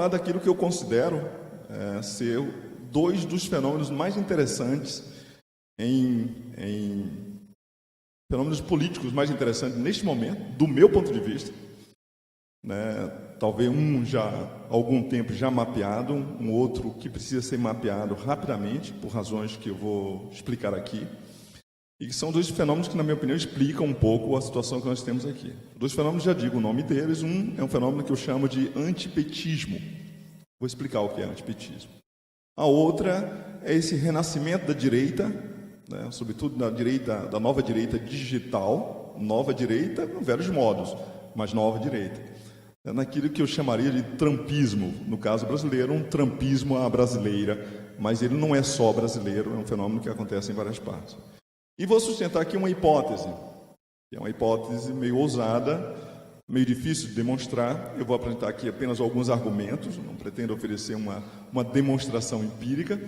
falar daquilo que eu considero ser dois dos fenômenos mais interessantes fenômenos políticos mais interessantes neste momento, do meu ponto de vista, né? Talvez um já há algum tempo já mapeado, um outro que precisa ser mapeado rapidamente, por razões que eu vou explicar aqui, e que são dois fenômenos que, na minha opinião, explicam um pouco a situação que nós temos aqui. Dois fenômenos, já digo o nome deles. Um é um fenômeno que eu chamo de antipetismo. Vou explicar o que é antipetismo. A outra é esse renascimento da direita, né, sobretudo da nova direita digital, nova direita, com velhos modos, mas nova direita. Naquilo que eu chamaria de trumpismo, no caso brasileiro, um trumpismo à brasileira, mas ele não é só brasileiro, é um fenômeno que acontece em várias partes. E vou sustentar aqui uma hipótese, que é uma hipótese meio ousada, meio difícil de demonstrar. Eu vou apresentar aqui apenas alguns argumentos, não pretendo oferecer uma demonstração empírica,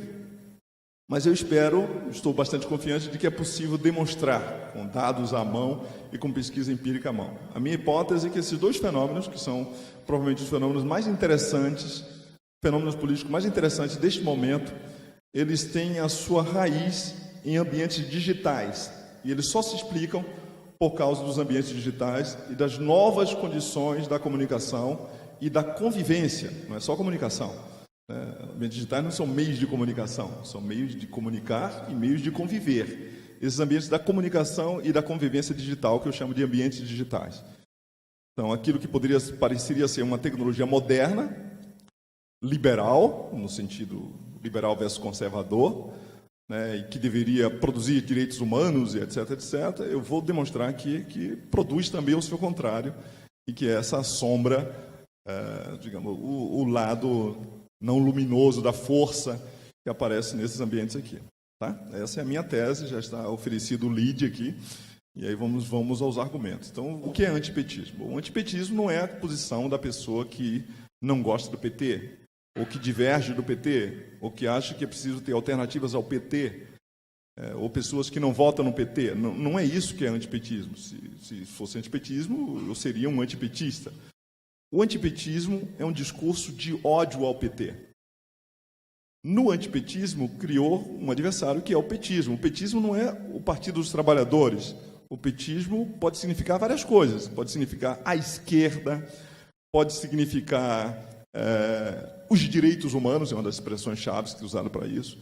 mas eu estou bastante confiante de que é possível demonstrar com dados à mão e com pesquisa empírica à mão. A minha hipótese é que esses dois fenômenos, que são provavelmente os fenômenos mais interessantes, fenômenos políticos mais interessantes deste momento, eles têm a sua raiz em ambientes digitais. E eles só se explicam por causa dos ambientes digitais e das novas condições da comunicação e da convivência. Não é só comunicação. Ambientes digitais não são meios de comunicação, são meios de comunicar e meios de conviver. Esses ambientes da comunicação e da convivência digital, que eu chamo de ambientes digitais. Então, aquilo que pareceria ser uma tecnologia moderna, liberal, no sentido liberal versus conservador, né, e que deveria produzir direitos humanos e etc., etc., eu vou demonstrar aqui que produz também o seu contrário, e que é essa sombra, digamos, o lado não luminoso da força que aparece nesses ambientes aqui. Tá? Essa é a minha tese, já está oferecido o lead aqui, e aí vamos aos argumentos. Então, o que é antipetismo? O antipetismo não é a posição da pessoa que não gosta do PT, ou que diverge do PT, ou que acha que é preciso ter alternativas ao PT, ou pessoas que não votam no PT. Não é isso que é antipetismo. Se fosse antipetismo, eu seria um antipetista. O antipetismo é um discurso de ódio ao PT. No antipetismo, criou um adversário que é o petismo. O petismo não é o Partido dos Trabalhadores. O petismo pode significar várias coisas. Pode significar a esquerda, pode significar os direitos humanos, é uma das expressões chaves que é usada para isso.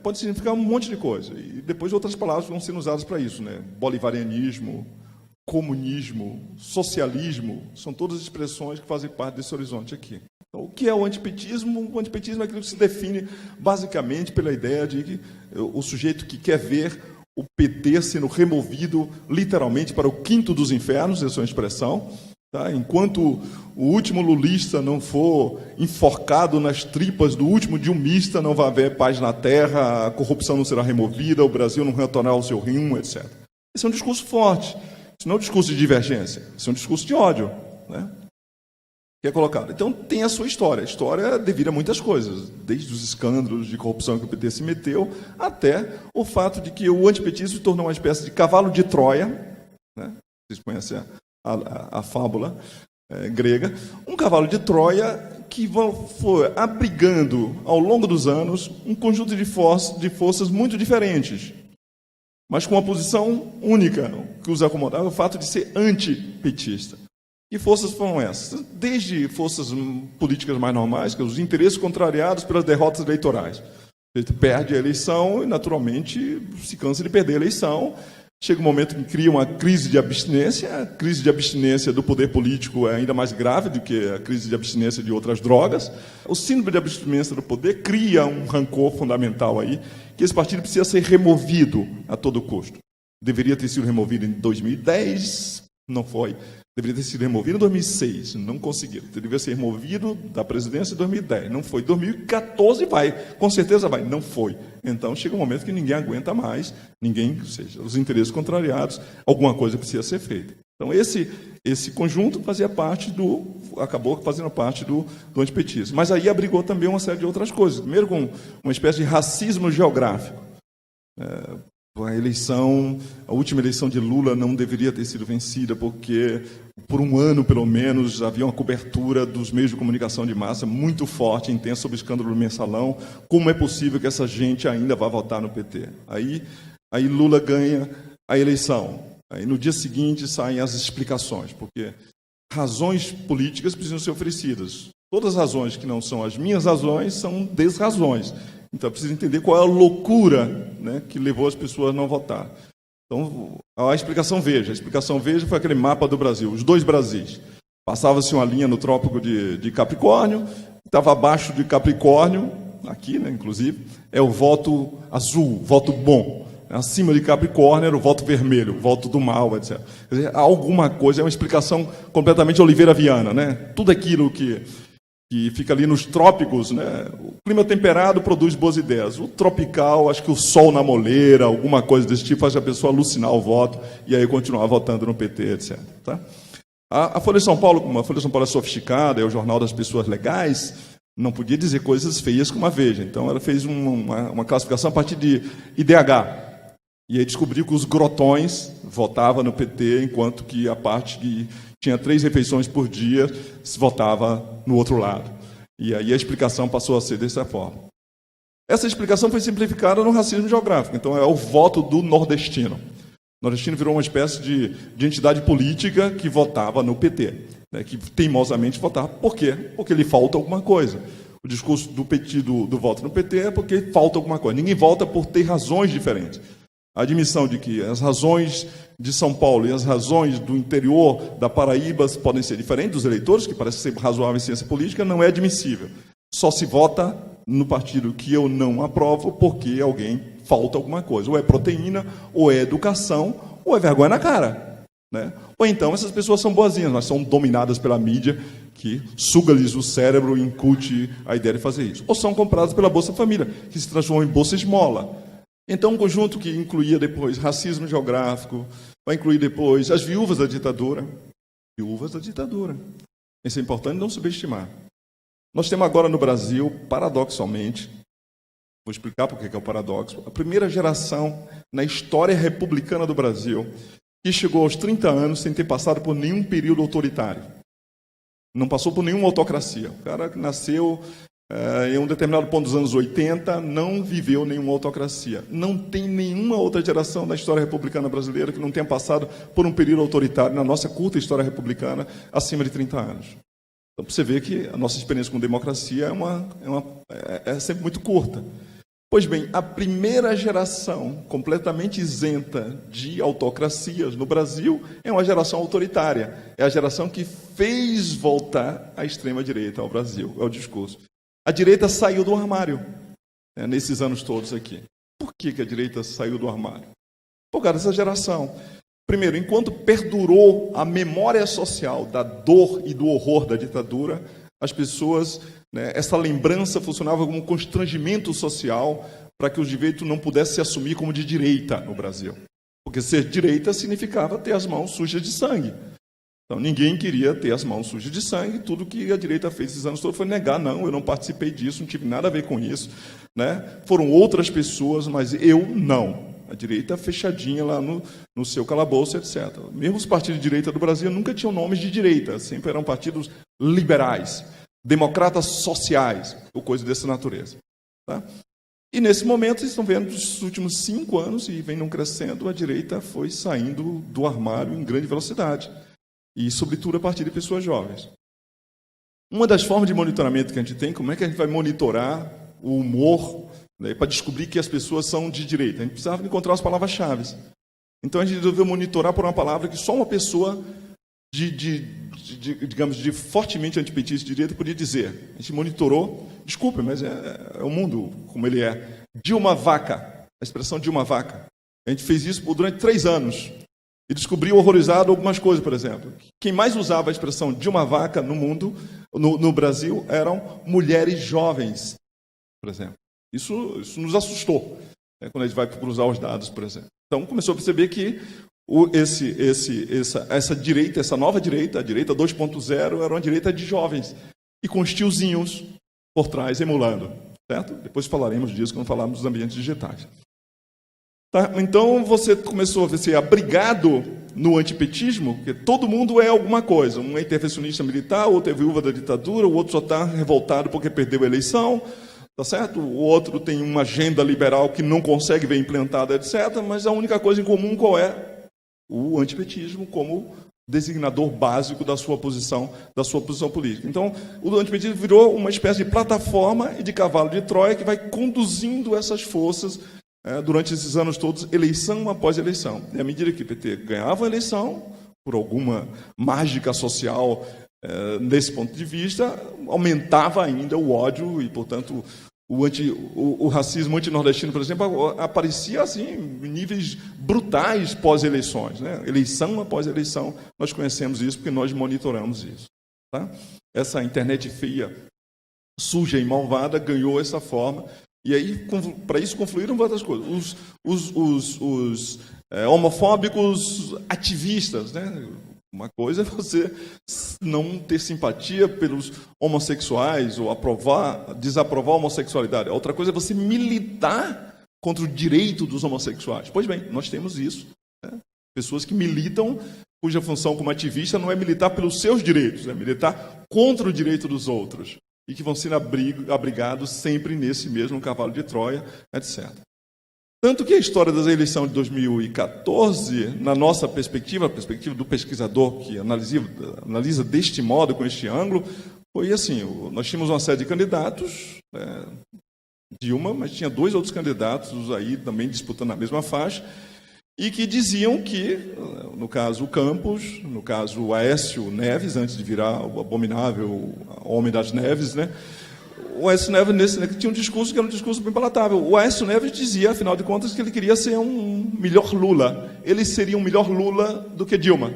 Pode significar um monte de coisa. E depois outras palavras vão sendo usadas para isso, né? Bolivarianismo, comunismo, socialismo, são todas expressões que fazem parte desse horizonte aqui. Então, o que é o antipetismo? O antipetismo é aquilo que se define basicamente pela ideia de que o sujeito que quer ver o PT sendo removido literalmente para o quinto dos infernos, essa é uma expressão, tá? Enquanto o último lulista não for enforcado nas tripas do último dilmista, não vai haver paz na terra, a corrupção não será removida, o Brasil não retornará ao seu rumo, etc. Esse é um discurso forte. Isso não é um discurso de divergência, isso é um discurso de ódio, né? Que é colocado. Então, tem a sua história. A história devido a muitas coisas, desde os escândalos de corrupção que o PT se meteu, até o fato de que o antipetismo se tornou uma espécie de cavalo de Troia, né? Vocês conhecem a fábula grega, um cavalo de Troia que foi abrigando, ao longo dos anos, um conjunto de forças muito diferentes, mas com uma posição única, que os acomodava o fato de ser antipetista. Que forças foram essas? Desde forças políticas mais normais, que são os interesses contrariados pelas derrotas eleitorais. Ele perde a eleição e, naturalmente, se cansa de perder a eleição. Chega um momento que cria uma crise de abstinência. A crise de abstinência do poder político é ainda mais grave do que a crise de abstinência de outras drogas. O síndrome de abstinência do poder cria um rancor fundamental aí, que esse partido precisa ser removido a todo custo. Deveria ter sido removido em 2010, não foi. Deveria ter sido removido em 2006, não conseguiram. Deveria ser removido da presidência em 2010, não foi. 2014 vai, com certeza vai, não foi. Então chega um momento que ninguém aguenta mais, ou seja, os interesses contrariados, alguma coisa precisa ser feita. Então esse conjunto acabou fazendo parte do antipetismo. Mas aí abrigou também uma série de outras coisas. Primeiro com uma espécie de racismo geográfico. a última eleição de Lula não deveria ter sido vencida, porque por um ano, pelo menos, havia uma cobertura dos meios de comunicação de massa muito forte, intensa, sobre o escândalo do Mensalão. Como é possível que essa gente ainda vá votar no PT? Aí Lula ganha a eleição. Aí no dia seguinte saem as explicações, porque razões políticas precisam ser oferecidas. Todas as razões que não são as minhas razões são desrazões. Então, preciso entender qual é a loucura, né, que levou as pessoas a não votar. Então, a explicação Veja foi aquele mapa do Brasil, os dois Brasis. Passava-se uma linha no Trópico de Capricórnio, estava abaixo de Capricórnio, aqui, né, inclusive, é o voto azul, voto bom. Acima de Capricórnio era o voto vermelho, o voto do mal, etc. Quer dizer, alguma coisa, é uma explicação completamente Oliveira-Viana, né? Tudo aquilo que fica ali nos trópicos, né? O clima temperado produz boas ideias. O tropical, acho que o sol na moleira, alguma coisa desse tipo, faz a pessoa alucinar o voto e aí continuar votando no PT, etc. Tá? A Folha de São Paulo, como a Folha de São Paulo é sofisticada, é o jornal das pessoas legais, não podia dizer coisas feias como a Veja. Então, ela fez uma classificação a partir de IDH. E aí descobriu que os grotões votavam no PT, enquanto que a parte que tinha 3 refeições por dia se votava no outro lado. E aí a explicação passou a ser dessa forma. Essa explicação foi simplificada no racismo geográfico. Então, é o voto do nordestino. O nordestino virou uma espécie de entidade política que votava no PT, né, que teimosamente votava. Por quê? Porque lhe falta alguma coisa. O discurso do PT, do voto no PT é porque falta alguma coisa. Ninguém vota por ter razões diferentes. A admissão de que as razões de São Paulo e as razões do interior da Paraíba podem ser diferentes dos eleitores, que parece ser razoável em ciência política, não é admissível. Só se vota no partido que eu não aprovo porque alguém falta alguma coisa. Ou é proteína, ou é educação, ou é vergonha na cara, né? Ou então essas pessoas são boazinhas, mas são dominadas pela mídia, que suga-lhes o cérebro e incute a ideia de fazer isso. Ou são compradas pela Bolsa Família, que se transforma em Bolsa Esmola. Então, um conjunto que incluía depois racismo geográfico, vai incluir depois as viúvas da ditadura. Viúvas da ditadura. Isso é importante não subestimar. Nós temos agora no Brasil, paradoxalmente, vou explicar por que é o paradoxo, a primeira geração na história republicana do Brasil que chegou aos 30 anos sem ter passado por nenhum período autoritário. Não passou por nenhuma autocracia. O cara que nasceu em um determinado ponto dos anos 80, não viveu nenhuma autocracia. Não tem nenhuma outra geração da história republicana brasileira que não tenha passado por um período autoritário na nossa curta história republicana acima de 30 anos. Então, você vê que a nossa experiência com democracia é sempre muito curta. Pois bem, a primeira geração completamente isenta de autocracias no Brasil é uma geração autoritária. É a geração que fez voltar a extrema-direita ao Brasil, é o discurso. A direita saiu do armário, né, nesses anos todos aqui. Por que a direita saiu do armário? Por causa dessa geração. Primeiro, enquanto perdurou a memória social da dor e do horror da ditadura, as pessoas, né, essa lembrança funcionava como um constrangimento social para que o sujeito não pudesse se assumir como de direita no Brasil. Porque ser direita significava ter as mãos sujas de sangue. Então, ninguém queria ter as mãos sujas de sangue. Tudo que a direita fez esses anos todos foi negar. Não, eu não participei disso, não tive nada a ver com isso, né? Foram outras pessoas, mas eu não. A direita fechadinha lá no seu calabouço, etc. Mesmo os partidos de direita do Brasil nunca tinham nomes de direita, sempre eram partidos liberais, democratas sociais, ou coisa dessa natureza. Tá? E nesse momento, vocês estão vendo, nos últimos 5 anos, e vem não crescendo, a direita foi saindo do armário em grande velocidade. E, sobretudo, a partir de pessoas jovens. Uma das formas de monitoramento que a gente tem, como é que a gente vai monitorar o humor, né, para descobrir que as pessoas são de direita? A gente precisava encontrar as palavras-chave. Então, a gente resolveu monitorar por uma palavra que só uma pessoa digamos, de fortemente antipetista de direita podia dizer. A gente monitorou, desculpe, mas é o mundo como ele é. Dilma Vaca, a expressão Dilma Vaca. A gente fez isso durante 3 anos. E descobriu horrorizado algumas coisas, por exemplo. Quem mais usava a expressão Dilma Vaca no mundo, no Brasil, eram mulheres jovens, por exemplo. Isso nos assustou, né, quando a gente vai cruzar os dados, por exemplo. Então, começou a perceber que essa direita, essa nova direita, a direita 2.0, era uma direita de jovens, e com os tiozinhos por trás, emulando. Certo? Depois falaremos disso quando falarmos dos ambientes digitais. Tá? Então você começou a ser abrigado no antipetismo, porque todo mundo é alguma coisa. Um é intervencionista militar, outro é viúva da ditadura, o outro só está revoltado porque perdeu a eleição, tá certo? O outro tem uma agenda liberal que não consegue ver implantada, etc. Mas a única coisa em comum qual é? O antipetismo como designador básico da sua posição política. Então, o antipetismo virou uma espécie de plataforma e de cavalo de Troia que vai conduzindo essas forças durante esses anos todos, eleição após eleição. E à medida que o PT ganhava a eleição, por alguma mágica social nesse ponto de vista, aumentava ainda o ódio e, portanto, o racismo anti-nordestino, por exemplo, aparecia assim, em níveis brutais pós-eleições. Né? Eleição após eleição, nós conhecemos isso porque nós monitoramos isso. Tá? Essa internet feia, suja e malvada ganhou essa forma. E aí, para isso, confluíram várias coisas. Os homofóbicos ativistas, né? Uma coisa é você não ter simpatia pelos homossexuais ou desaprovar a homossexualidade. Outra coisa é você militar contra o direito dos homossexuais. Pois bem, nós temos isso. Né? Pessoas que militam, cuja função como ativista não é militar pelos seus direitos, é militar contra o direito dos outros. E que vão ser abrigados sempre nesse mesmo cavalo de Troia, etc. Tanto que a história das eleições de 2014, na nossa perspectiva, a perspectiva do pesquisador que analisa deste modo, com este ângulo, foi assim, nós tínhamos uma série de candidatos, Dilma, mas tinha 2 outros candidatos aí também disputando a mesma faixa, e que diziam que, no caso o Campos, no caso o Aécio Neves, antes de virar o abominável Homem das Neves, né? O Aécio Neves tinha um discurso que era um discurso bem palatável. O Aécio Neves dizia, afinal de contas, que ele queria ser um melhor Lula. Ele seria um melhor Lula do que Dilma.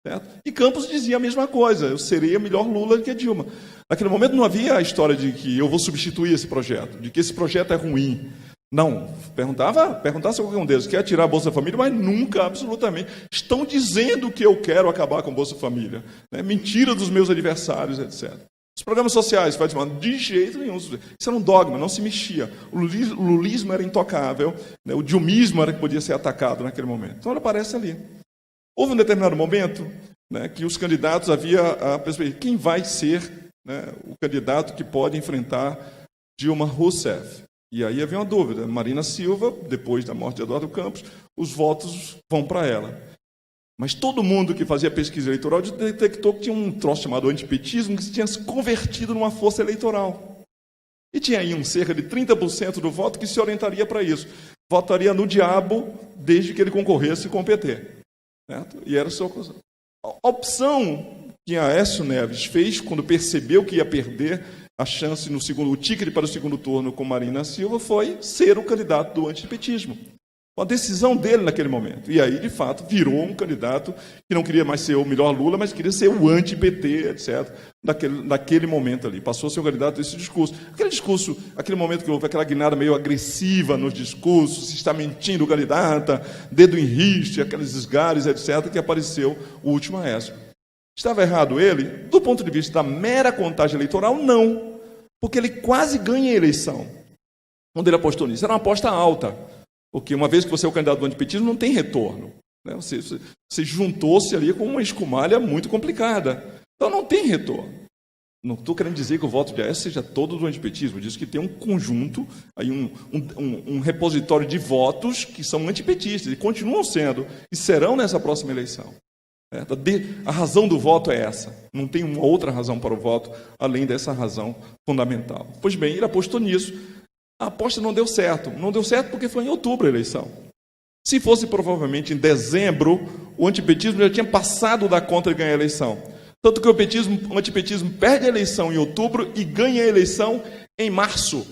Certo? E Campos dizia a mesma coisa, eu seria melhor Lula do que Dilma. Naquele momento não havia a história de que eu vou substituir esse projeto, de que esse projeto é ruim. Não, perguntasse a qualquer um deles, quer tirar a Bolsa Família, mas nunca, absolutamente. Estão dizendo que eu quero acabar com a Bolsa Família. Né? Mentira dos meus adversários, etc. Os programas sociais, vai dizer, de jeito nenhum. Isso era um dogma, não se mexia. O lulismo era intocável, né? O dilmismo era que podia ser atacado naquele momento. Então, ela aparece ali. Houve um determinado momento, né, que os candidatos havia a perspectiva, quem vai ser, né, o candidato que pode enfrentar Dilma Rousseff? E aí havia uma dúvida. Marina Silva, depois da morte de Eduardo Campos, os votos vão para ela. Mas todo mundo que fazia pesquisa eleitoral detectou que tinha um troço chamado antipetismo que tinha se convertido numa força eleitoral. E tinha aí cerca de 30% do voto que se orientaria para isso. Votaria no diabo desde que ele concorresse com o PT. Certo? E era a sua coisa. A opção que a Aécio Neves fez quando percebeu que ia perder a chance o ticket para o segundo turno com Marina Silva foi ser o candidato do antipetismo. Uma decisão dele naquele momento. E aí, de fato, virou um candidato que não queria mais ser o melhor Lula, mas queria ser o anti-PT, etc., naquele momento ali. Passou a ser um candidato desse discurso. Aquele momento que houve aquela guinada meio agressiva nos discursos, se está mentindo o candidato, dedo em riste, aqueles esgares, etc., que apareceu o último Aécio. Estava errado ele? Do ponto de vista da mera contagem eleitoral, não. Porque ele quase ganha a eleição. Quando ele apostou nisso, era uma aposta alta. Porque uma vez que você é o candidato do antipetismo, não tem retorno. Né? Você juntou-se ali com uma escumalha muito complicada. Então não tem retorno. Não estou querendo dizer que o voto de Aécio seja todo do antipetismo. Diz que tem um conjunto, aí um repositório de votos que são antipetistas e continuam sendo e serão nessa próxima eleição. A razão do voto é essa. Não tem uma outra razão para o voto além dessa razão fundamental. Pois bem, ele apostou nisso. A aposta não deu certo. Não deu certo porque foi em outubro a eleição. Se fosse provavelmente em dezembro, o antipetismo já tinha passado da conta de ganhar a eleição. Tanto que o antipetismo perde a eleição em outubro e ganha a eleição em março.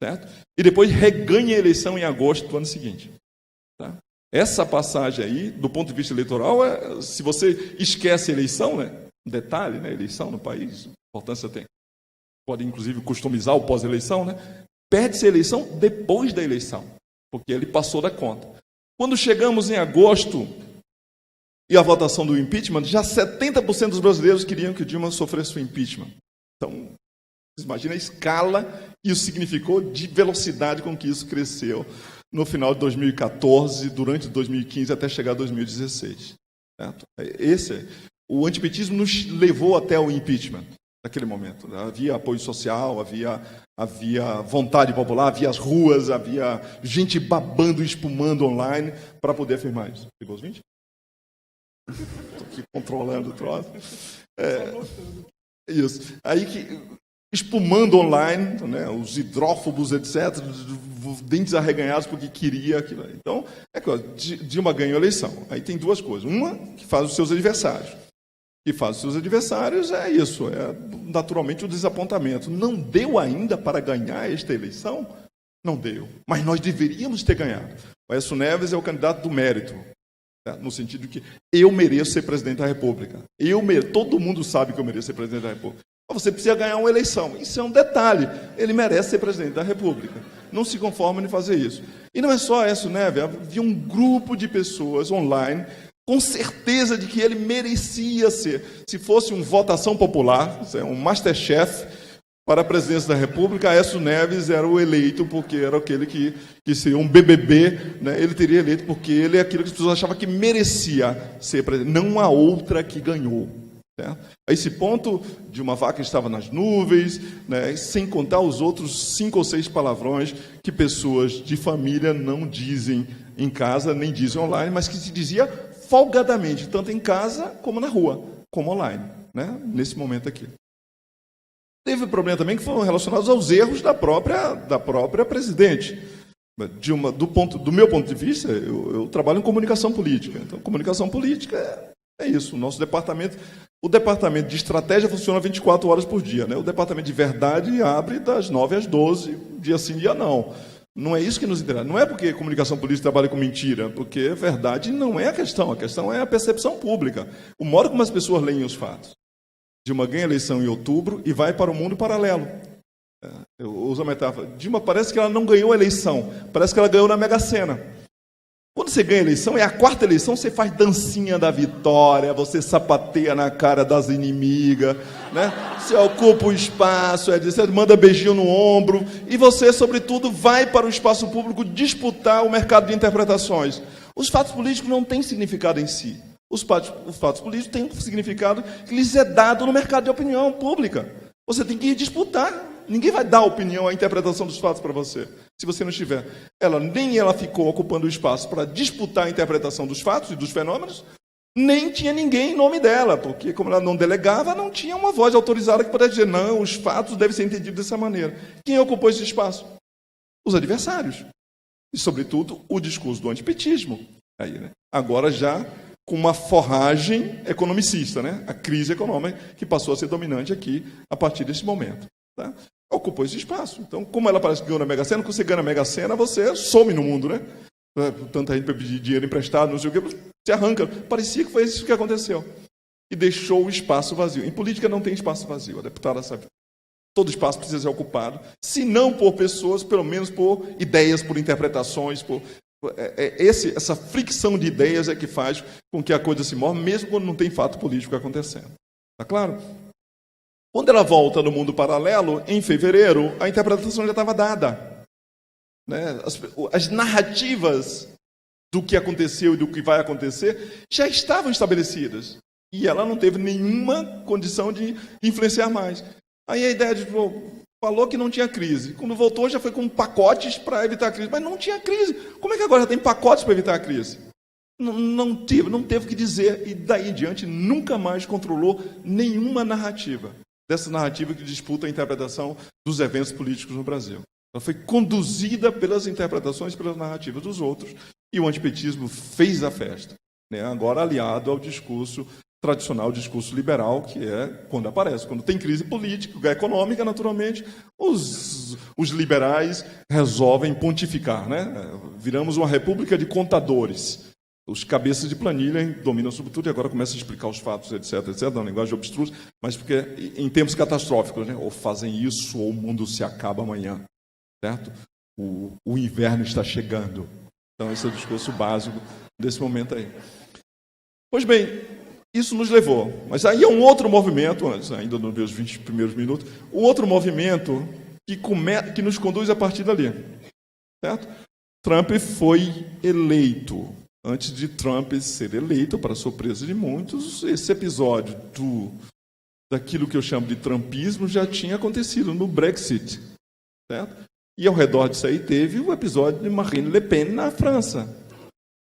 Certo? E depois reganha a eleição em agosto do ano seguinte. Tá? Essa passagem aí, do ponto de vista eleitoral, se você esquece a eleição, né? Um detalhe, né? Eleição no país, importância tem. Pode, inclusive, customizar o pós-eleição, né? Perde-se a eleição depois da eleição, porque ele passou da conta. Quando chegamos em agosto e a votação do impeachment, já 70% dos brasileiros queriam que Dilma sofresse o impeachment. Então, vocês imaginam a escala que isso significou de velocidade com que isso cresceu no final de 2014, durante 2015, até chegar a 2016. Certo? O antipetismo nos levou até o impeachment, naquele momento. Havia apoio social, havia vontade popular, havia as ruas, havia gente babando e espumando online para poder afirmar isso. Ligou os 20? Estou aqui controlando o troço. Isso. Aí que, espumando online, né, os hidrófobos, etc., dentes arreganhados porque queria aquilo. Então, Dilma ganhou a eleição. Aí tem duas coisas. Uma, que faz os seus adversários. Que faz os seus adversários é isso, é naturalmente o desapontamento. Não deu ainda para ganhar esta eleição? Não deu. Mas nós deveríamos ter ganhado. O Aécio Neves é o candidato do mérito. No sentido de que eu mereço ser presidente da República. Todo mundo sabe que eu mereço ser presidente da República. Mas você precisa ganhar uma eleição. Isso é um detalhe. Ele merece ser presidente da República. Não se conforma em fazer isso. E não é só Aécio Neves. Havia um grupo de pessoas online com certeza de que ele merecia ser. Se fosse uma votação popular, um Masterchef para a presidência da República, Aécio Neves era o eleito, porque era aquele que seria um BBB, né? Ele teria eleito porque ele é aquilo que as pessoas achavam que merecia ser presidente, não a outra que ganhou. Certo? A esse ponto, Dilma Vaca estava nas nuvens, né? Sem contar os outros 5 ou 6 palavrões que pessoas de família não dizem em casa, nem dizem online, mas que se dizia folgadamente, tanto em casa como na rua, como online, né? Nesse momento aqui. Teve problema também que foram relacionados aos erros da própria presidente. Dilma, do meu ponto de vista, eu trabalho em comunicação política. Então, comunicação política é isso. O departamento de estratégia funciona 24 horas por dia, né? O departamento de verdade abre das 9 às 12, dia sim, dia não. Não é isso que nos interessa. Não é porque comunicação política trabalha com mentira, porque verdade não é a questão é a percepção pública. O modo como as pessoas leem os fatos. Dilma ganha a eleição em outubro e vai para o mundo paralelo. Eu uso a metáfora. Dilma parece que ela não ganhou a eleição, parece que ela ganhou na Mega Sena. Quando você ganha a eleição, é a 4ª eleição, você faz dancinha da vitória, você sapateia na cara das inimigas, né? Você ocupa o espaço, você manda beijinho no ombro, e você, sobretudo, vai para o espaço público disputar o mercado de interpretações. Os fatos políticos não têm significado em si. Os fatos políticos têm um significado que lhes é dado no mercado de opinião pública. Você tem que ir disputar. Ninguém vai dar a opinião, a interpretação dos fatos para você, se você não estiver. Nem ela ficou ocupando o espaço para disputar a interpretação dos fatos e dos fenômenos, nem tinha ninguém em nome dela, porque como ela não delegava, não tinha uma voz autorizada que pudesse dizer, não, os fatos devem ser entendidos dessa maneira. Quem ocupou esse espaço? Os adversários. E, sobretudo, o discurso do antipetismo. Aí, né? Agora já com uma forragem economicista, né? A crise econômica que passou a ser dominante aqui a partir desse momento. Tá? Ocupou esse espaço. Então, como ela parece que ganhou na Mega Sena, quando você ganha na Mega Sena, você some no mundo, né? Tanta gente para pedir dinheiro emprestado, não sei o que, você arranca. Parecia que foi isso que aconteceu. E deixou o espaço vazio. Em política não tem espaço vazio, a deputada sabe. Todo espaço precisa ser ocupado, se não por pessoas, pelo menos por ideias, por interpretações, essa fricção de ideias é que faz com que a coisa se move, mesmo quando não tem fato político acontecendo. Está claro? Quando ela volta no mundo paralelo, em fevereiro, a interpretação já estava dada. Né? As narrativas do que aconteceu e do que vai acontecer já estavam estabelecidas. E ela não teve nenhuma condição de influenciar mais. Aí a ideia de... falou que não tinha crise. Quando voltou, já foi com pacotes para evitar a crise. Mas não tinha crise. Como é que agora já tem pacotes para evitar a crise? Não teve o que dizer. E daí em diante, nunca mais controlou nenhuma narrativa. Dessa narrativa que disputa a interpretação dos eventos políticos no Brasil. Ela foi conduzida pelas interpretações, pelas narrativas dos outros. E o antipetismo fez a festa. Né? Agora aliado ao discurso tradicional, discurso liberal, que é quando aparece. Quando tem crise política, econômica, naturalmente, os liberais resolvem pontificar. Né? Viramos uma república de contadores. Os cabeças de planilha dominam sobretudo e agora começam a explicar os fatos, etc., uma linguagem obstrusa, mas porque em tempos catastróficos, né? Ou fazem isso ou o mundo se acaba amanhã. Certo? O inverno está chegando. Então, esse é o discurso básico desse momento aí. Pois bem, isso nos levou. Mas aí é um outro movimento, ainda nos meus 20 primeiros minutos, um outro movimento que nos conduz a partir dali. Certo? Trump foi eleito. Antes de Trump ser eleito, para surpresa de muitos, esse episódio daquilo que eu chamo de trumpismo já tinha acontecido no Brexit. Certo? E ao redor disso aí teve o episódio de Marine Le Pen na França.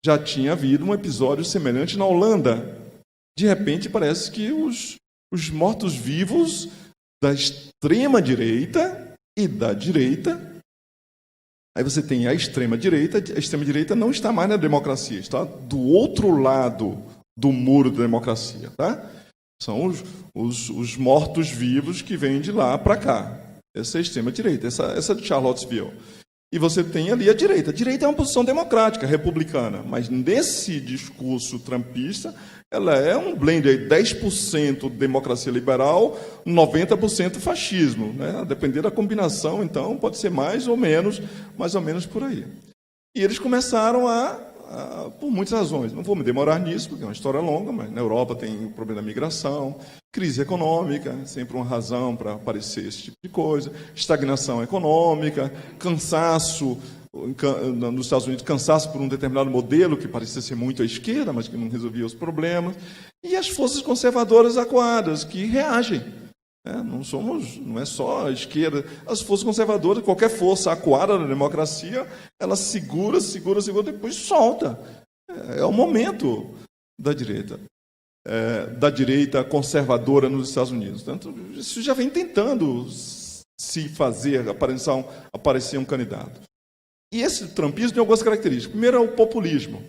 Já tinha havido um episódio semelhante na Holanda. De repente parece que os mortos-vivos da extrema-direita e da direita. Aí você tem a extrema-direita não está mais na democracia, está do outro lado do muro da democracia. Tá? São os mortos-vivos que vêm de lá para cá. Essa é a extrema-direita, essa de Charlottesville. E você tem ali a direita. A direita é uma posição democrática, republicana, mas nesse discurso trumpista, ela é um blend aí, 10% democracia liberal, 90% fascismo. Né? A depender da combinação, então, pode ser mais ou menos por aí. E eles começaram por muitas razões. Não vou me demorar nisso, porque é uma história longa, mas na Europa tem o problema da migração, crise econômica, sempre uma razão para aparecer esse tipo de coisa, estagnação econômica, cansaço, nos Estados Unidos, cansaço por um determinado modelo que parecia ser muito à esquerda, mas que não resolvia os problemas, e as forças conservadoras acuadas, que reagem. Não é só a esquerda, as forças conservadoras, qualquer força acuada na democracia, ela segura, depois solta. É o momento da direita conservadora nos Estados Unidos. Tanto, isso já vem tentando se fazer, aparecer um candidato. E esse trumpismo tem algumas características. Primeiro é o populismo.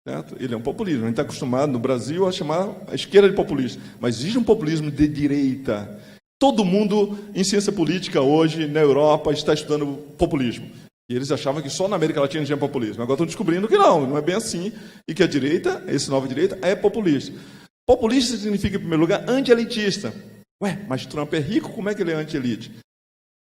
Certo? Ele é um populismo. A gente está acostumado no Brasil a chamar a esquerda de populista. Mas existe um populismo de direita. Todo mundo em ciência política hoje, na Europa, está estudando populismo. E eles achavam que só na América Latina tinha populismo. Agora estão descobrindo que não é bem assim. E que a direita, essa nova direita, é populista. Populista significa, em primeiro lugar, anti-elitista. Mas Trump é rico, como é que ele é anti-elite?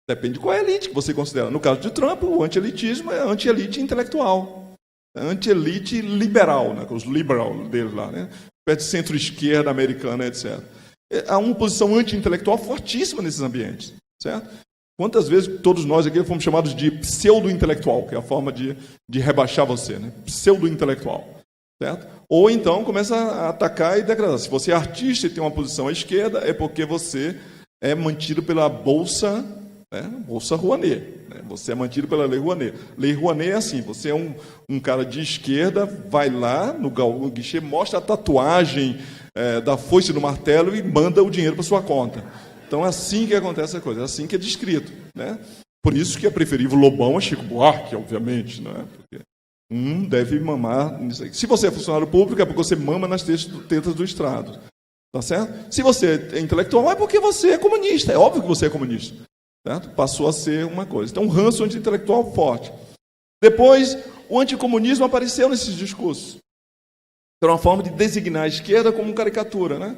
Depende de qual é a elite que você considera. No caso de Trump, o anti-elitismo é anti-elite intelectual. Anti-elite liberal, né? Os liberal deles lá, né? Perto de centro-esquerda americana, etc. Há uma posição anti-intelectual fortíssima nesses ambientes, certo? Quantas vezes todos nós aqui fomos chamados de pseudo-intelectual, que é a forma de rebaixar você, né? Pseudo-intelectual, certo? Ou então começa a atacar e degradar. Se você é artista e tem uma posição à esquerda, é porque você é mantido pela Bolsa Rouanet. Né? Você é mantido pela Lei Rouanet. Lei Rouanet é assim, você é um cara de esquerda, vai lá no guichê, mostra a tatuagem da foice do martelo e manda o dinheiro para sua conta. Então é assim que acontece a coisa, é assim que é descrito. Né? Por isso que é preferível Lobão a Chico Buarque, obviamente. Não é? Porque deve mamar nisso aí. Se você é funcionário público, é porque você mama nas tetas do Estado. Tá certo? Se você é intelectual, é porque você é comunista. É óbvio que você é comunista. Certo? Passou a ser uma coisa. Então, um ranço anti-intelectual forte. Depois, o anticomunismo apareceu nesses discursos. Era uma forma de designar a esquerda como caricatura. Né?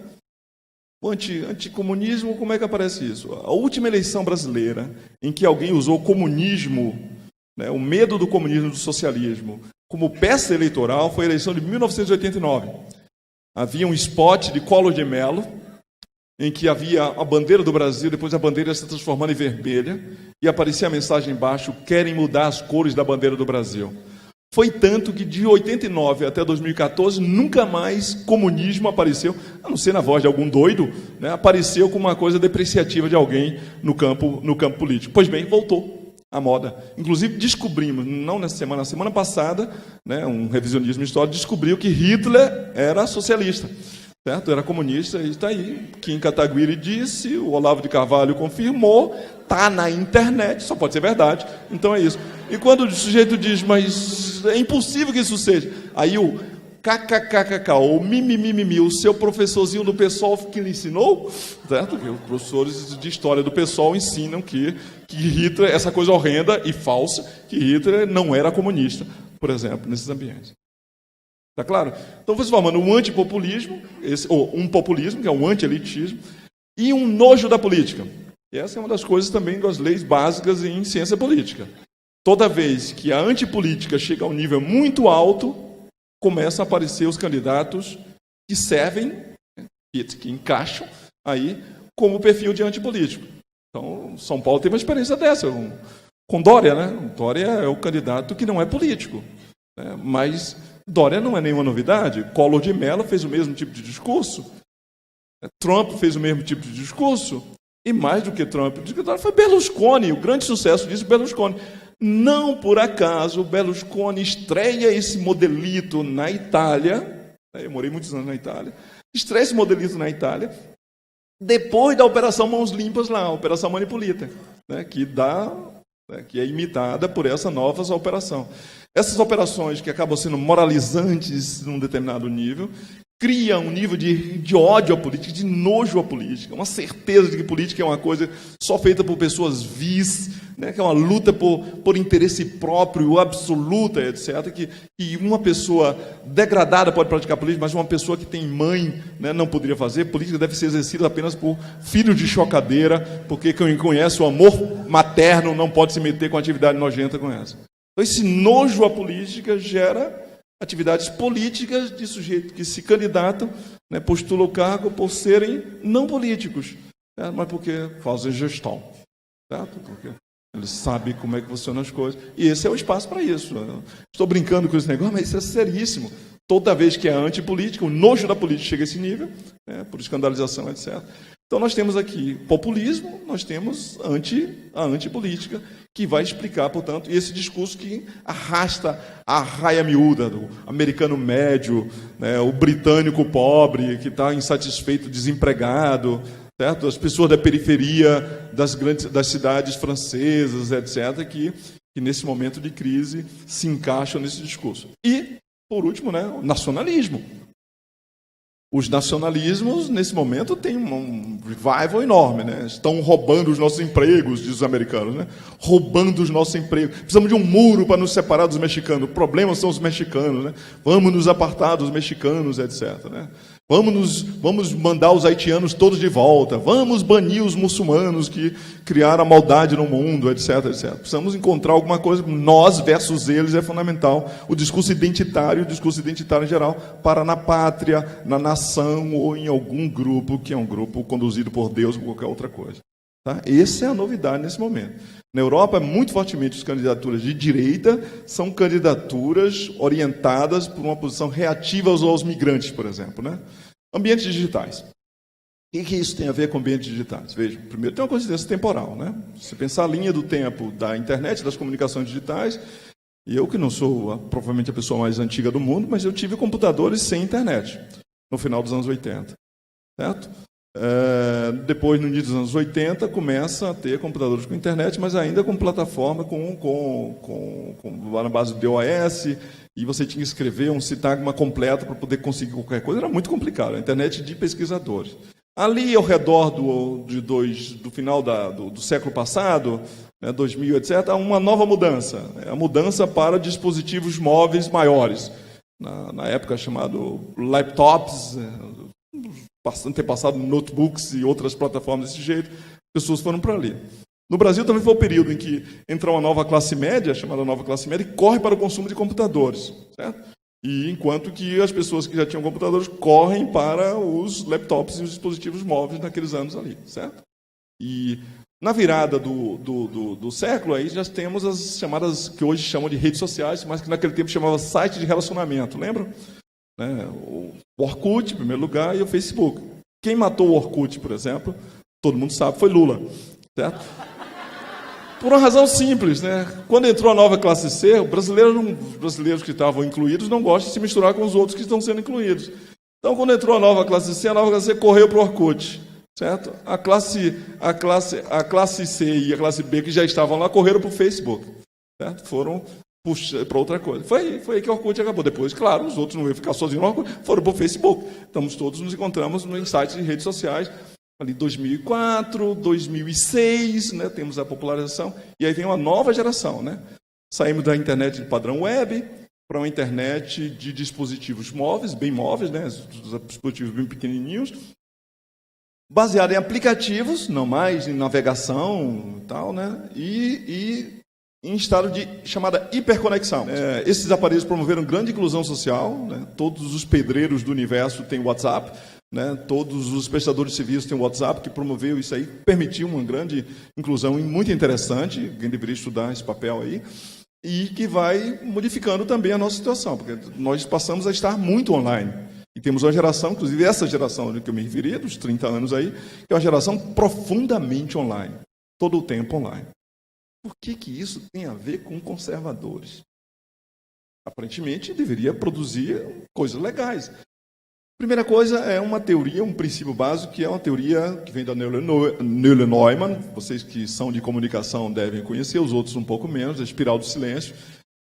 O anticomunismo, como é que aparece isso? A última eleição brasileira, em que alguém usou o comunismo, né, o medo do comunismo e do socialismo, como peça eleitoral, foi a eleição de 1989. Havia um spot de Collor de Mello, em que havia a bandeira do Brasil, depois a bandeira ia se transformando em vermelha, e aparecia a mensagem embaixo: querem mudar as cores da bandeira do Brasil. Foi tanto que de 89 até 2014, nunca mais comunismo apareceu, a não ser na voz de algum doido, né, apareceu como uma coisa depreciativa de alguém no campo político. Pois bem, voltou à moda. Inclusive descobrimos, não nessa semana, na semana passada, né, um revisionismo histórico descobriu que Hitler era socialista. Certo? Era comunista, e está aí. Kim Kataguiri disse, o Olavo de Carvalho confirmou, está na internet, só pode ser verdade, então é isso. E quando o sujeito diz, mas é impossível que isso seja, aí o kkkk, o mimimi, o seu professorzinho do PSOL que lhe ensinou, certo? Que os professores de história do PSOL ensinam que Hitler, essa coisa horrenda e falsa, que Hitler não era comunista, por exemplo, nesses ambientes. Está claro? Então, foi se formando um antipopulismo, ou um populismo, que é um anti-elitismo, e um nojo da política. E essa é uma das coisas também das leis básicas em ciência política. Toda vez que a antipolítica chega a um nível muito alto, começam a aparecer os candidatos que servem, que encaixam aí como perfil de antipolítico. Então, São Paulo teve uma experiência dessa. com Dória, né? Dória é o candidato que não é político, né? Mas Dória não é nenhuma novidade. Collor de Mello fez o mesmo tipo de discurso. Trump fez o mesmo tipo de discurso. E mais do que Trump, foi Berlusconi, o grande sucesso disso, Berlusconi. Não por acaso, Berlusconi estreia esse modelito na Itália. Eu morei muitos anos na Itália. Estreia esse modelito na Itália, depois da Operação Mãos Limpas lá, a Operação Manipulita, né, que é imitada por essa nova operação. Essas operações que acabam sendo moralizantes num determinado nível, criam um nível de ódio à política, de nojo à política, uma certeza de que política é uma coisa só feita por pessoas vis, né, que é uma luta por interesse próprio, absoluta, etc., que uma pessoa degradada pode praticar política, mas uma pessoa que tem mãe, né, não poderia fazer. Política deve ser exercida apenas por filhos de chocadeira, porque quem conhece o amor materno não pode se meter com atividade nojenta como essa. Então, esse nojo à política gera atividades políticas de sujeitos que se candidatam, né, postulam o cargo por serem não políticos, né, mas porque fazem gestão, certo? Porque eles sabem como é que funcionam as coisas. E esse é o espaço para isso. Estou brincando com esse negócio, mas isso é seríssimo. Toda vez que é antipolítica, o nojo da política chega a esse nível, né, por escandalização, etc. Então, nós temos aqui populismo, nós temos a antipolítica, que vai explicar, portanto, esse discurso que arrasta a raia miúda do americano médio, né, o britânico pobre, que está insatisfeito, desempregado, certo? As pessoas da periferia das cidades francesas, etc., que nesse momento de crise se encaixam nesse discurso. E, por último, né, o nacionalismo. Os nacionalismos, nesse momento, têm um revival enorme, né? Estão roubando os nossos empregos, diz os americanos, né? Roubando os nossos empregos. Precisamos de um muro para nos separar dos mexicanos. O problema são os mexicanos, né? Vamos nos apartar dos mexicanos, etc., né? Vamos mandar os haitianos todos de volta. Vamos banir os muçulmanos que criaram a maldade no mundo, etc., etc. Precisamos encontrar alguma coisa. Nós versus eles é fundamental. O discurso identitário em geral, para na pátria, na nação ou em algum grupo, que é um grupo conduzido por Deus ou qualquer outra coisa. Tá? Essa é a novidade nesse momento. Na Europa, muito fortemente, as candidaturas de direita são candidaturas orientadas por uma posição reativa aos migrantes, por exemplo, né? Ambientes digitais. O que isso tem a ver com ambientes digitais? Veja, primeiro tem uma coincidência temporal, né? Se você pensar a linha do tempo da internet, das comunicações digitais, e eu que não sou provavelmente a pessoa mais antiga do mundo, mas eu tive computadores sem internet, no final dos anos 80, certo? Depois, no início dos anos 80, começa a ter computadores com internet, mas ainda com plataforma na base do DOS, e você tinha que escrever um sintagma completo para poder conseguir qualquer coisa. Era muito complicado, a internet de pesquisadores. Ali, ao redor do final do século passado, 2000, etc., há uma nova mudança, a mudança para dispositivos móveis maiores, na época chamado laptops, antepassado notebooks e outras plataformas desse jeito, pessoas foram para ali. No Brasil também foi o período em que entrou uma nova classe média, chamada nova classe média, e corre para o consumo de computadores, certo? E enquanto que as pessoas que já tinham computadores correm para os laptops e os dispositivos móveis naqueles anos ali, certo? E na virada do século, aí já temos as chamadas, que hoje chamam de redes sociais, mas que naquele tempo chamava site de relacionamento, lembram? O Orkut, em primeiro lugar, e o Facebook. Quem matou o Orkut, por exemplo, todo mundo sabe, foi Lula, certo? Por uma razão simples, né? Quando entrou a nova classe C, os brasileiros que estavam incluídos não gostam de se misturar com os outros que estão sendo incluídos. Então, quando entrou a nova classe C correu para o Orkut, certo? A classe C e a classe B, que já estavam lá, correram para o Facebook, certo? Foram para outra coisa. Foi aí que o Orkut acabou. Depois, claro, os outros não iam ficar sozinhos no Orkut, foram para o Facebook. Nos encontramos nos sites de redes sociais, ali 2004, 2006, né, temos a popularização, e aí vem uma nova geração, né? Saímos da internet de padrão web para uma internet de dispositivos móveis, bem móveis, né, dispositivos bem pequenininhos, baseado em aplicativos, não mais em navegação e tal, né, e em estado de chamada hiperconexão. Esses aparelhos promoveram grande inclusão social, né? Todos os pedreiros do universo têm WhatsApp, né? Todos os prestadores de serviços têm o WhatsApp, que promoveu isso aí, permitiu uma grande inclusão muito interessante, alguém deveria estudar esse papel aí, e que vai modificando também a nossa situação, porque nós passamos a estar muito online. E temos uma geração, inclusive essa geração a que eu me referi, dos 30 anos aí, que é uma geração profundamente online, todo o tempo online. Por que isso tem a ver com conservadores? Aparentemente, deveria produzir coisas legais. Primeira coisa é uma teoria, um princípio básico, que é uma teoria que vem da Neuler Neumann. Vocês que são de comunicação devem conhecer, os outros um pouco menos, a espiral do silêncio.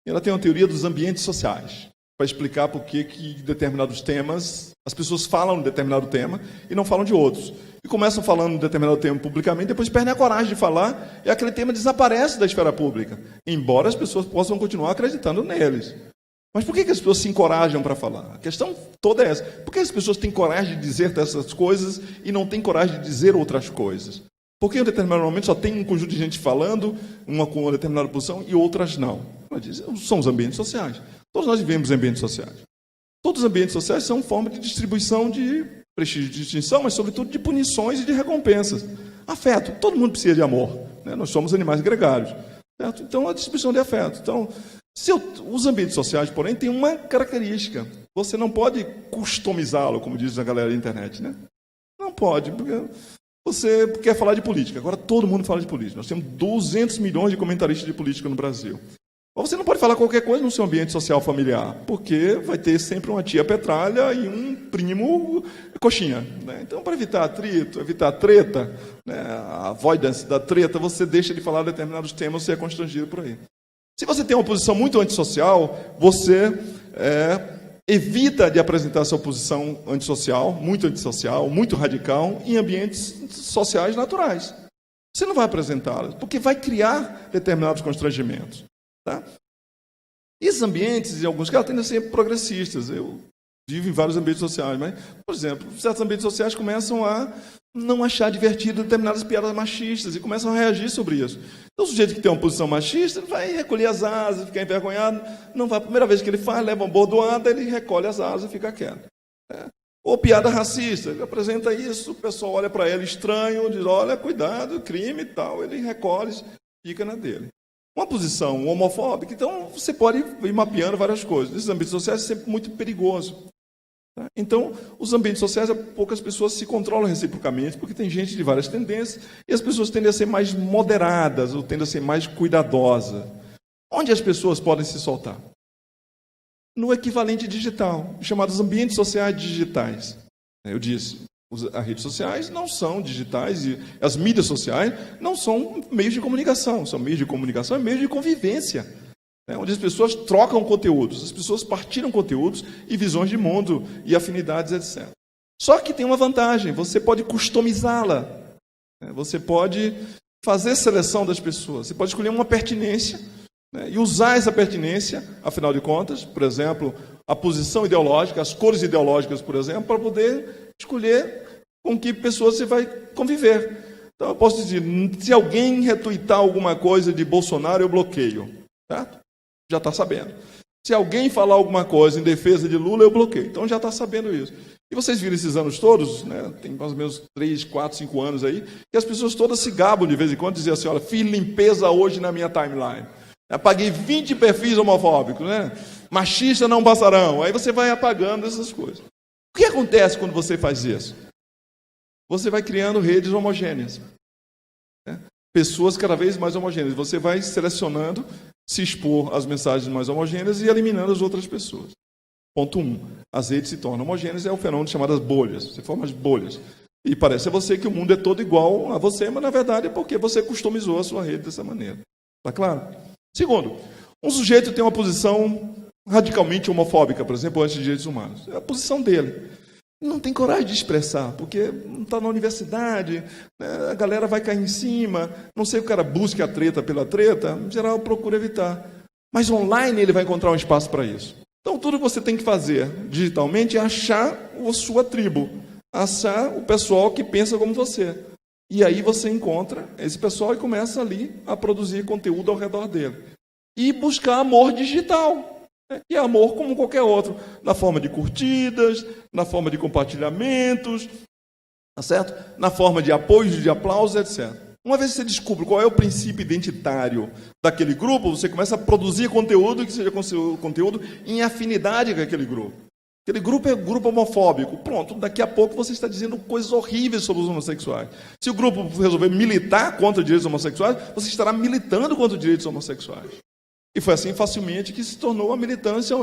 Ela tem uma teoria dos ambientes sociais, para explicar por que determinados temas, as pessoas falam de determinado tema e não falam de outros. E começam falando de determinado tema publicamente, depois perdem a coragem de falar, e aquele tema desaparece da esfera pública, embora as pessoas possam continuar acreditando neles. Mas por que as pessoas se encorajam para falar? A questão toda é essa. Por que as pessoas têm coragem de dizer dessas coisas e não têm coragem de dizer outras coisas? Porque em um determinado momento só tem um conjunto de gente falando, uma com uma determinada posição, e outras não. Ela diz, são os ambientes sociais. Todos nós vivemos em ambientes sociais. Todos os ambientes sociais são forma de distribuição de prestígio e distinção, mas sobretudo de punições e de recompensas. Afeto. Todo mundo precisa de amor, né? Nós somos animais gregários. Certo? Então, a distribuição de afeto. Então, os ambientes sociais, porém, têm uma característica. Você não pode customizá-lo, como diz a galera da internet, né? Não pode, porque você quer falar de política. Agora todo mundo fala de política. Nós temos 200 milhões de comentaristas de política no Brasil. Ou você não pode falar qualquer coisa no seu ambiente social familiar, porque vai ter sempre uma tia petralha e um primo coxinha, né? Então, para evitar atrito, evitar treta, né, a avoidance da treta, você deixa de falar determinados temas, você é constrangido por aí. Se você tem uma posição muito antissocial, você evita de apresentar sua posição antissocial, muito radical, em ambientes sociais naturais. Você não vai apresentá-la, porque vai criar determinados constrangimentos. Tá? E esses ambientes, em alguns casos, tendem a ser progressistas. Eu vivo em vários ambientes sociais, mas, por exemplo, certos ambientes sociais começam a não achar divertido determinadas piadas machistas e começam a reagir sobre isso. Então, o sujeito que tem uma posição machista, ele vai recolher as asas, ficar envergonhado, não vai, a primeira vez que ele faz, leva uma bordoada, ele recolhe as asas e fica quieto. Ou piada racista, ele apresenta isso, o pessoal olha para ele estranho, diz, olha, cuidado, crime e tal, ele recolhe, fica na dele. Uma posição homofóbica, então você pode ir mapeando várias coisas. Esses ambientes sociais é sempre muito perigoso. Tá? Então, os ambientes sociais, poucas pessoas se controlam reciprocamente, porque tem gente de várias tendências, e as pessoas tendem a ser mais moderadas, ou tendem a ser mais cuidadosas. Onde as pessoas podem se soltar? No equivalente digital, chamados ambientes sociais digitais. Eu disse, as redes sociais não são digitais e as mídias sociais não são meios de comunicação, são meios de comunicação e meios de convivência, né, onde as pessoas trocam conteúdos, as pessoas partilham conteúdos e visões de mundo e afinidades, etc. Só que tem uma vantagem, você pode customizá-la, né, você pode fazer seleção das pessoas, você pode escolher uma pertinência, né, e usar essa pertinência, afinal de contas, por exemplo, a posição ideológica, as cores ideológicas, por exemplo, para poder escolher com que pessoas você vai conviver. Então, eu posso dizer, se alguém retweetar alguma coisa de Bolsonaro, eu bloqueio. Certo? Já está sabendo. Se alguém falar alguma coisa em defesa de Lula, eu bloqueio. Então, já está sabendo isso. E vocês viram esses anos todos, né, tem mais ou menos 3, 4, 5 anos aí, que as pessoas todas se gabam de vez em quando, diziam assim, olha, fiz limpeza hoje na minha timeline. Apaguei 20 perfis homofóbicos, né? Machista não passarão. Aí você vai apagando essas coisas. O que acontece quando você faz isso? Você vai criando redes homogêneas. Né? Pessoas cada vez mais homogêneas. Você vai selecionando, se expor às mensagens mais homogêneas e eliminando as outras pessoas. Ponto 1. As redes se tornam homogêneas, é o fenômeno chamado as bolhas. Você forma as bolhas. E parece a você que o mundo é todo igual a você, mas na verdade é porque você customizou a sua rede dessa maneira. Está claro? Segundo, um sujeito tem uma posição radicalmente homofóbica, por exemplo, anti direitos humanos. É a posição dele. Não tem coragem de expressar, porque não está na universidade, né, a galera vai cair em cima, não sei, o cara busca a treta pela treta, em geral procura evitar. Mas online ele vai encontrar um espaço para isso. Então tudo que você tem que fazer digitalmente é achar a sua tribo, achar o pessoal que pensa como você. E aí você encontra esse pessoal e começa ali a produzir conteúdo ao redor dele. E buscar amor digital. E é amor como qualquer outro, na forma de curtidas, na forma de compartilhamentos, tá certo? Na forma de apoios, de aplausos, etc. Uma vez que você descobre qual é o princípio identitário daquele grupo, você começa a produzir conteúdo que seja conteúdo em afinidade com aquele grupo. Aquele grupo é grupo homofóbico. Pronto, daqui a pouco você está dizendo coisas horríveis sobre os homossexuais. Se o grupo resolver militar contra os direitos homossexuais, você estará militando contra os direitos homossexuais. E foi assim facilmente que se tornou a militância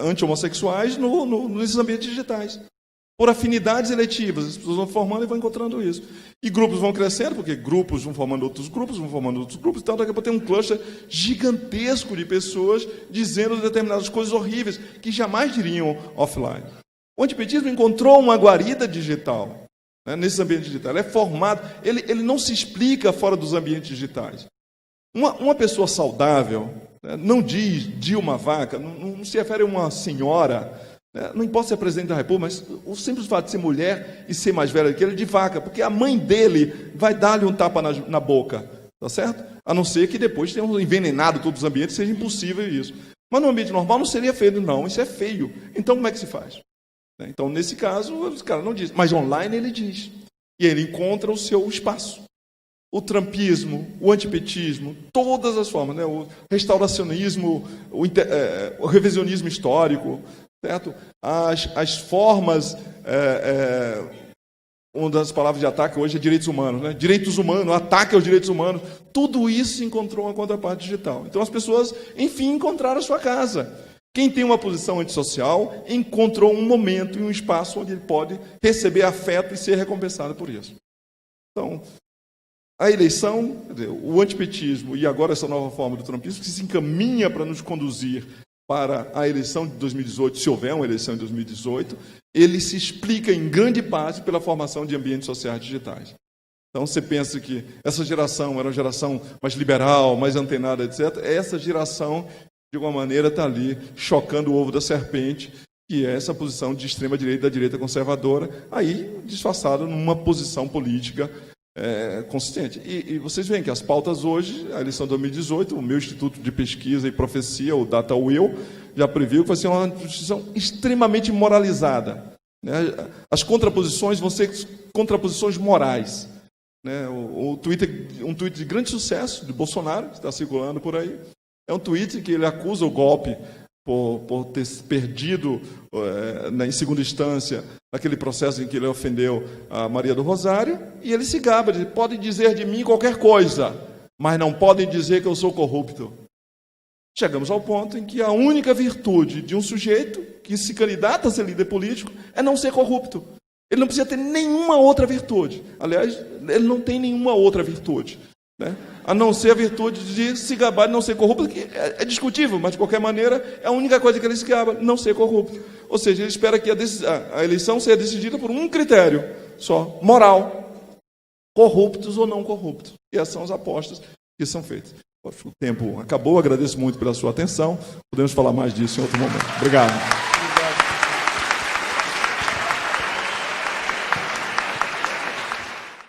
anti-homossexuais nesses ambientes digitais. Por afinidades eletivas, as pessoas vão formando e vão encontrando isso. E grupos vão crescendo, porque grupos vão formando outros grupos, então daqui a pouco tem um cluster gigantesco de pessoas dizendo determinadas coisas horríveis que jamais diriam offline. O antipetismo encontrou uma guarida digital, né, nesses ambientes digitais. Ele é formado, ele não se explica fora dos ambientes digitais. Uma pessoa saudável, né, não diz Dilma Vaca, não se refere a uma senhora, né, não importa se é presidente da República, mas o simples fato de ser mulher e ser mais velha que ele, de vaca, porque a mãe dele vai dar-lhe um tapa na boca, tá certo? A não ser que depois tenham envenenado todos os ambientes, seja impossível isso. Mas no ambiente normal não seria feio, não, isso é feio. Então como é que se faz? Então, nesse caso, os caras não dizem, mas online ele diz. E ele encontra o seu espaço. O trumpismo, o antipetismo, todas as formas, né? O restauracionismo, o revisionismo histórico, certo? As formas, uma das palavras de ataque hoje é direitos humanos, né? Direitos humanos, ataque aos direitos humanos, tudo isso encontrou uma contraparte digital. Então as pessoas, enfim, encontraram a sua casa. Quem tem uma posição antissocial encontrou um momento e um espaço onde ele pode receber afeto e ser recompensado por isso. Então, a eleição, o antipetismo e agora essa nova forma do trumpismo, que se encaminha para nos conduzir para a eleição de 2018, se houver uma eleição em 2018, ele se explica em grande parte pela formação de ambientes sociais digitais. Então, você pensa que essa geração era uma geração mais liberal, mais antenada, etc. Essa geração, de alguma maneira, está ali chocando o ovo da serpente, que é essa posição de extrema-direita, da direita conservadora, aí disfarçada numa posição política consistente. E vocês veem que as pautas hoje, a eleição de 2018, o meu Instituto de Pesquisa e Profecia, o DataWill, já previu que vai ser uma instituição extremamente moralizada. Né? As contraposições vão ser contraposições morais. Né? Um tweet de grande sucesso de Bolsonaro, que está circulando por aí, é um tweet que ele acusa o golpe por ter perdido, em segunda instância, naquele processo em que ele ofendeu a Maria do Rosário, e ele se gaba, diz, podem dizer de mim qualquer coisa, mas não podem dizer que eu sou corrupto. Chegamos ao ponto em que a única virtude de um sujeito que se candidata a ser líder político é não ser corrupto. Ele não precisa ter nenhuma outra virtude. Aliás, ele não tem nenhuma outra virtude, né? A não ser a virtude de se gabar de não ser corrupto, que é discutível, mas de qualquer maneira é a única coisa que ele se gaba, não ser corrupto. Ou seja, ele espera que a eleição seja decidida por um critério só, moral, corruptos ou não corruptos. E essas são as apostas que são feitas. O tempo acabou, agradeço muito pela sua atenção, podemos falar mais disso em outro momento. Obrigado.